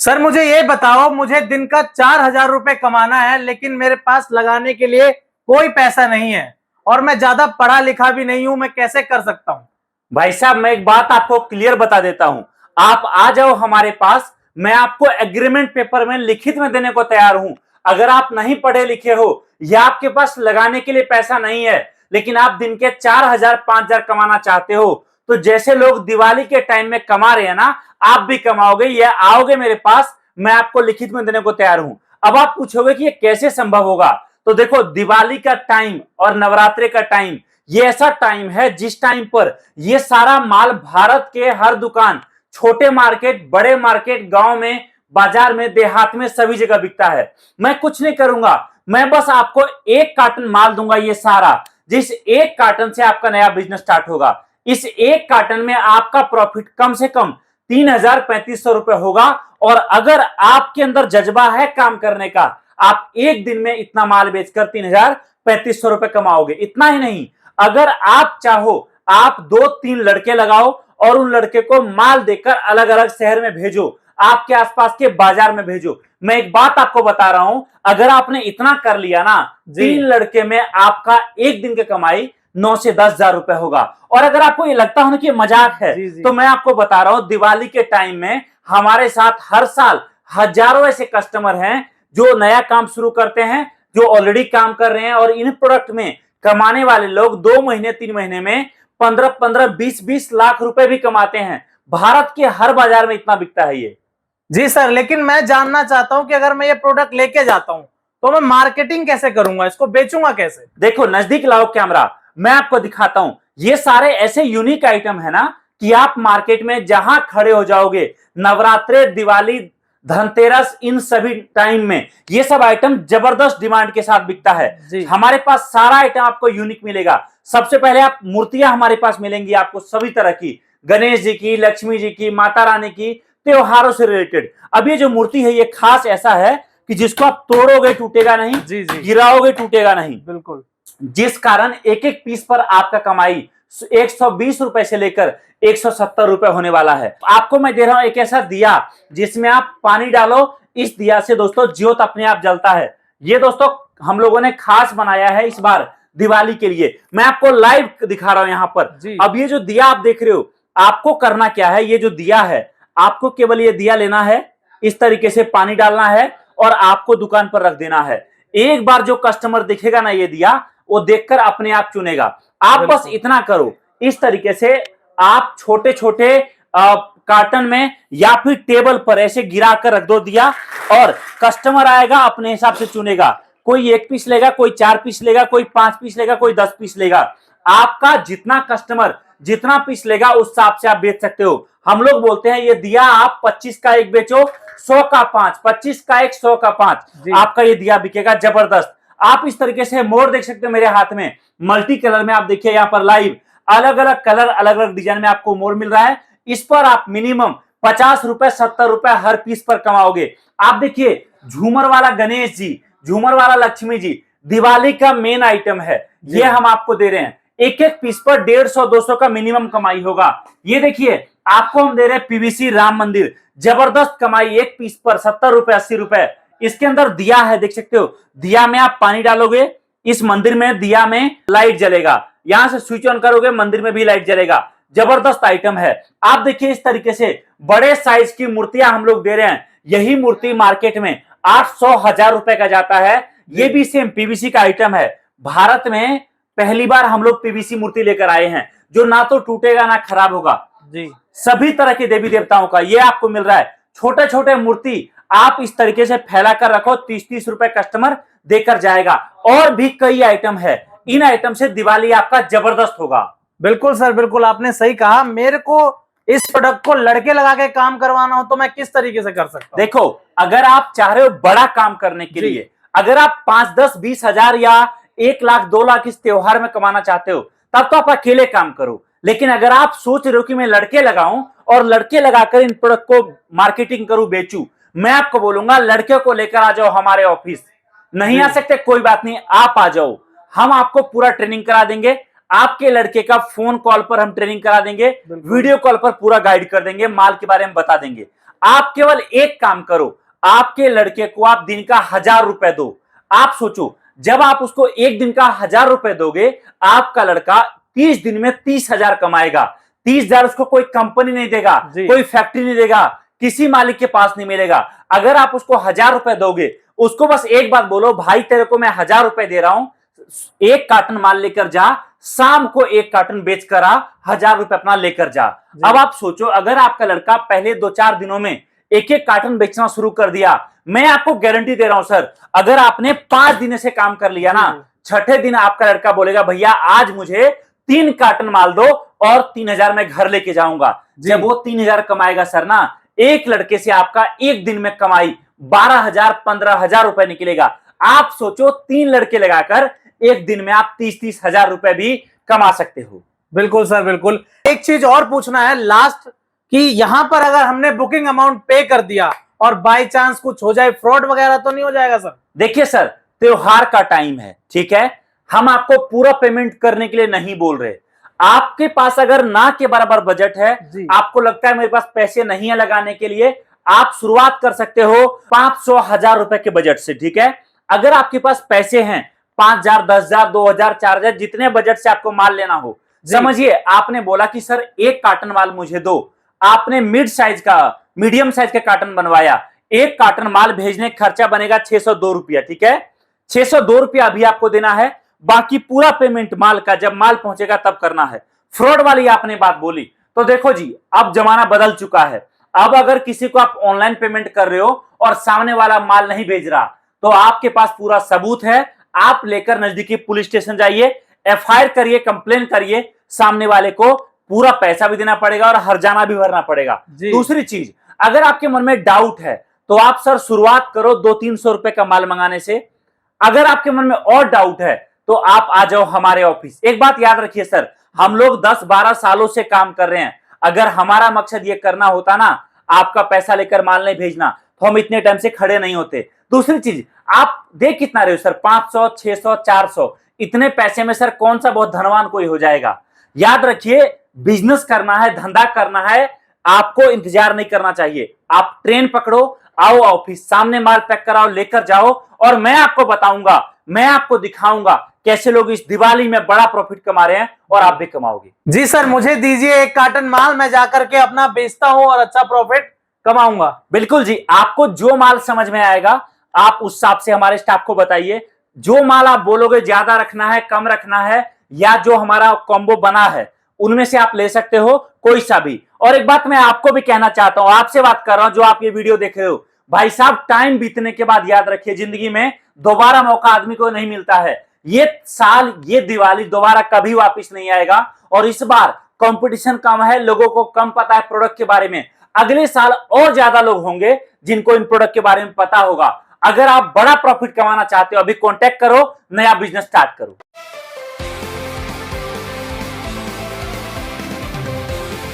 Sir मुझे ये बताओ, मुझे दिन का 4,000 रुपए कमाना है, लेकिन मेरे पास लगाने के लिए कोई पैसा नहीं है और मैं ज्यादा पढ़ा लिखा भी नहीं हूं। मैं कैसे कर सकता हूं? भाई साहब, मैं एक बात आपको क्लियर बता देता हूं। आप आ जाओ हमारे पास, मैं आपको एग्रीमेंट पेपर में लिखित में देने को तैयार हूं। अगर आप नहीं पढ़े लिखे हो या आपके पास लगाने के लिए पैसा नहीं है, लेकिन आप दिन के 4,000 5,000 कमाना चाहते हो, तो जैसे लोग दिवाली के टाइम में कमा रहे हैं ना, आप भी कमाओगे या आओगे मेरे पास, मैं आपको लिखित में देने को तैयार हूं। अब आप पूछोगे कि ये कैसे संभव होगा? तो देखो, दिवाली का टाइम और नवरात्रि का टाइम, ये ऐसा टाइम है जिस टाइम पर ये सारा माल भारत के हर दुकान, छोटे मार्केट, बड़े मार्केट, गांव में, बाजार में, देहात में, सभी जगह बिकता है। मैं कुछ नहीं करूंगा, मैं बस आपको एक कार्टन माल दूंगा, ये सारा, जिस एक कार्टन से आपका नया बिजनेस स्टार्ट होगा। इस एक कार्टन में आपका प्रॉफिट कम से कम 3,000-3,500 रुपए होगा। और अगर आपके अंदर जज्बा है काम करने का, आप एक दिन में इतना माल बेचकर 3,000-3,500 रुपए कमाओगे। इतना ही नहीं, अगर आप चाहो, आप 2-3 लड़के लगाओ और उन लड़के को माल देकर अलग अलग शहर में भेजो, आपके आसपास के बाजार में भेजो। मैं एक बात आपको बता रहा हूं, अगर आपने इतना कर लिया ना, 3 लड़के में आपका एक दिन की कमाई 9 से 10,000 रुपए होगा। और अगर आपको ये लगता हो ना कि मजाक है, तो मैं आपको बता रहा हूं, दिवाली के टाइम में हमारे साथ हर साल हजारों ऐसे कस्टमर हैं जो नया काम शुरू करते हैं, जो ऑलरेडी काम कर रहे हैं, और इन प्रोडक्ट में कमाने वाले लोग 2 महीने 3 महीने में 15-15, 20-20 लाख रुपए भी कमाते हैं। भारत के हर बाजार में इतना बिकता है ये। जी सर, लेकिन मैं जानना चाहता हूं कि अगर मैं ये प्रोडक्ट लेके जाता हूं तो मैं मार्केटिंग कैसे करूंगा, इसको बेचूंगा कैसे? देखो, नजदीक लाओ कैमरा, मैं आपको दिखाता हूं। ये सारे ऐसे यूनिक आइटम है ना कि आप मार्केट में जहां खड़े हो जाओगे, नवरात्रि, दिवाली, धनतेरस, इन सभी टाइम में ये सब आइटम जबरदस्त डिमांड के साथ बिकता है। हमारे पास सारा आइटम आपको यूनिक मिलेगा। सबसे पहले आप मूर्तियां हमारे पास मिलेंगी आपको सभी तरह की, गणेश जी की, लक्ष्मी जी की, माता रानी की, त्योहारों से रिलेटेड। अब ये जो मूर्ति है, ये खास ऐसा है कि जिसको आप तोड़ोगे टूटेगा नहीं, गिराओगे टूटेगा नहीं। बिल्कुल। जिस कारण एक एक पीस पर आपका कमाई 120 रुपए से लेकर 170 रुपए होने वाला है। आपको मैं दे रहा हूं एक ऐसा दिया जिसमें आप पानी डालो, इस दिया से दोस्तों ज्योत अपने आप जलता है। ये दोस्तों हम लोगों ने खास बनाया है इस बार दिवाली के लिए। मैं आपको लाइव दिखा रहा हूं यहां पर। अब ये जो दिया आप देख रहे हो, आपको करना क्या है, ये जो दिया है, आपको केवल ये दिया लेना है, इस तरीके से पानी डालना है और आपको दुकान पर रख देना है। एक बार जो कस्टमर देखेगा ना ये दिया, वो देखकर अपने आप चुनेगा। आप बस इतना करो, इस तरीके से आप छोटे छोटे कार्टन में या फिर टेबल पर ऐसे गिरा कर रख दो दिया, और कस्टमर आएगा अपने हिसाब से चुनेगा। कोई 1 पीस लेगा, कोई 4 पीस लेगा, कोई 5 पीस लेगा, कोई 10 पीस लेगा। आपका जितना कस्टमर जितना पीस लेगा उस हिसाब से आप बेच सकते हो। हम लोग बोलते हैं ये दिया आप 25 का एक बेचो, 100 का 5, 25 का एक, 100 का 5, आपका ये दिया बिकेगा जबरदस्त। आप इस तरीके से मोर देख सकते हो मेरे हाथ में, मल्टी कलर में। आप देखिए यहाँ पर लाइव अलग अलग कलर, अलग अलग डिजाइन में आपको मोर मिल रहा है। इस पर आप मिनिमम 50 रुपए, 70 रुपए हर पीस पर कमाओगे। आप देखिए, झूमर वाला गणेश जी, झूमर वाला लक्ष्मी जी, दिवाली का मेन आइटम है, ये हम आपको दे रहे हैं। एक एक पीस पर 150-200 का मिनिमम कमाई होगा। ये देखिए, आपको हम दे रहे हैं पीवीसी राम मंदिर, जबरदस्त कमाई, एक पीस पर 70 रुपए, 80 रुपए। इसके अंदर दिया है, देख सकते हो, दिया में आप पानी डालोगे, इस मंदिर में दिया में लाइट जलेगा, यहां से स्विच ऑन करोगे, मंदिर में भी लाइट जलेगा। जबरदस्त आइटम है। आप देखिए इस तरीके से बड़े साइज की मूर्तियां हम लोग दे रहे हैं। यही मूर्ति मार्केट में 800-1000 रुपए का जाता है। ये भी सेम पीवीसी का आइटम है। भारत में पहली बार हम लोग पीवीसी मूर्ति लेकर आए हैं, जो ना तो टूटेगा ना खराब होगा। सभी तरह के देवी देवताओं का ये आपको मिल रहा है। छोटे छोटे मूर्ति आप इस तरीके से फैला कर रखो, 30-30 रुपए कस्टमर देकर जाएगा। और भी कई आइटम है, इन आइटम से दिवाली आपका जबरदस्त होगा। बिल्कुल सर, बिल्कुल आपने सही कहा। मेरे को इस प्रोडक्ट को लड़के लगा के काम करवाना हो तो मैं किस तरीके से कर सकता हूं? देखो, अगर आप चाह रहे हो बड़ा काम करने के लिए, अगर आप 5, 10, 20 हजार या 1 लाख 2 लाख इस त्योहार में कमाना चाहते हो, तब तो आप अकेले काम करो। लेकिन अगर आप सोच रहे हो कि मैं लड़के लगाऊं और लड़के लगाकर इन प्रोडक्ट को मार्केटिंग करूं, बेचूं, मैं आपको बोलूंगा लड़के को लेकर आ जाओ हमारे ऑफिस। नहीं आ सकते कोई बात नहीं, आप आ जाओ, हम आपको पूरा ट्रेनिंग करा देंगे। आपके लड़के का फोन कॉल पर हम ट्रेनिंग करा देंगे, वीडियो कॉल पर पूरा गाइड कर देंगे, माल के बारे में बता देंगे। आप केवल एक काम करो, आपके लड़के को आप दिन का 1000 रुपए दो। आप सोचो, जब आप उसको एक दिन का 1000 रुपए दोगे, आपका लड़का 30 दिन में 30,000 कमाएगा। 30,000 उसको कोई कंपनी नहीं देगा, कोई फैक्ट्री नहीं देगा, किसी मालिक के पास नहीं मिलेगा। अगर आप उसको 1000 रुपए दोगे, उसको बस एक बात बोलो, भाई तेरे को मैं 1000 रुपए दे रहा हूं, एक कार्टन माल लेकर जा, शाम को एक कार्टन बेच कर आ, 1000 रुपए अपना लेकर जा। अब आप सोचो, अगर आपका लड़का पहले 2-4 दिनों में एक एक कार्टन बेचना शुरू कर दिया, मैं आपको गारंटी दे रहा हूं सर, अगर आपने 5 दिन से काम कर लिया ना, छठे दिन आपका लड़का बोलेगा भैया आज मुझे 3 कार्टन माल दो और 3000 मैं घर लेके जाऊंगा। जब वो 3000 कमाएगा सर ना, एक लड़के से आपका एक दिन में कमाई 12,000-15,000 रुपए निकलेगा। आप सोचो, 3 लड़के लगाकर एक दिन में आप 30-30,000 रुपए भी कमा सकते हो। बिल्कुल सर, बिल्कुल। एक चीज और पूछना है लास्ट, कि यहां पर अगर हमने बुकिंग अमाउंट पे कर दिया और बाय चांस कुछ हो जाए, फ्रॉड वगैरह तो नहीं हो जाएगा सर? देखिए सर, त्योहार का टाइम है, ठीक है, हम आपको पूरा पेमेंट करने के लिए नहीं बोल रहे। आपके पास अगर ना के बराबर बजट है, आपको लगता है मेरे पास पैसे नहीं है लगाने के लिए, आप शुरुआत कर सकते हो 500-1000 रुपए के बजट से, ठीक है। अगर आपके पास पैसे हैं 5,000, 10,000, 2,000, 4,000, जितने बजट से आपको माल लेना हो, समझिए आपने बोला कि सर एक कार्टन माल मुझे दो, आपने मीडियम साइज का कार्टन बनवाया, एक कार्टन माल भेजने का खर्चा बनेगा 602 रुपया, ठीक है। 602 रुपया अभी आपको देना है, बाकी पूरा पेमेंट माल का जब माल पहुंचेगा तब करना है। फ्रॉड वाली आपने बात बोली, तो देखो जी, अब जमाना बदल चुका है। अब अगर किसी को आप ऑनलाइन पेमेंट कर रहे हो और सामने वाला माल नहीं भेज रहा, तो आपके पास पूरा सबूत है, आप लेकर नजदीकी पुलिस स्टेशन जाइए, एफआईआर करिए, कंप्लेन करिए, सामने वाले को पूरा पैसा भी देना पड़ेगा और हर्जाना भी भरना पड़ेगा। दूसरी चीज, अगर आपके मन में डाउट है तो आप सर शुरुआत करो 200-300 रुपए का माल मंगाने से। अगर आपके मन में और डाउट है तो आप आ जाओ हमारे ऑफिस। एक बात याद रखिए सर, हम लोग 10-12 सालों से काम कर रहे हैं। अगर हमारा मकसद ये करना होता ना, आपका पैसा लेकर माल नहीं भेजना, तो हम इतने टाइम से खड़े नहीं होते। दूसरी चीज, आप देख कितना रहे हो सर, 500, 600, 400, इतने पैसे में सर कौन सा बहुत धनवान कोई हो जाएगा। याद रखिए, बिजनेस करना है, धंधा करना है, आपको इंतजार नहीं करना चाहिए। आप ट्रेन पकड़ो, आओ ऑफिस, सामने माल पैक कराओ, लेकर जाओ, और मैं आपको बताऊंगा, मैं आपको दिखाऊंगा कैसे लोग इस दिवाली में बड़ा प्रॉफिट कमा रहे हैं, और आप भी कमाओगे। जी सर, मुझे दीजिए एक कार्टन माल, मैं जाकर के अपना बेचता हूं और अच्छा प्रॉफिट कमाऊंगा। बिल्कुल जी, आपको जो माल समझ में आएगा आप उस हिसाब से हमारे स्टाफ को बताइए। जो माल आप बोलोगे ज्यादा रखना है, कम रखना है, या जो हमारा कॉम्बो बना है उनमें से आप ले सकते हो कोई सा भी। और एक बात मैं आपको भी कहना चाहता हूं, आपसे बात कर रहा हूं जो आप ये वीडियो देख रहे हो, भाई साहब टाइम बीतने के बाद याद रखिए, जिंदगी में दोबारा मौका आदमी को नहीं मिलता है। ये साल, ये दिवाली दोबारा कभी वापस नहीं आएगा, और इस बार कंपटीशन कम है, लोगों को कम पता है प्रोडक्ट के बारे में। अगले साल और ज्यादा लोग होंगे जिनको इन प्रोडक्ट के बारे में पता होगा। अगर आप बड़ा प्रॉफिट कमाना चाहते हो, अभी कॉन्टैक्ट करो, नया बिजनेस स्टार्ट करो।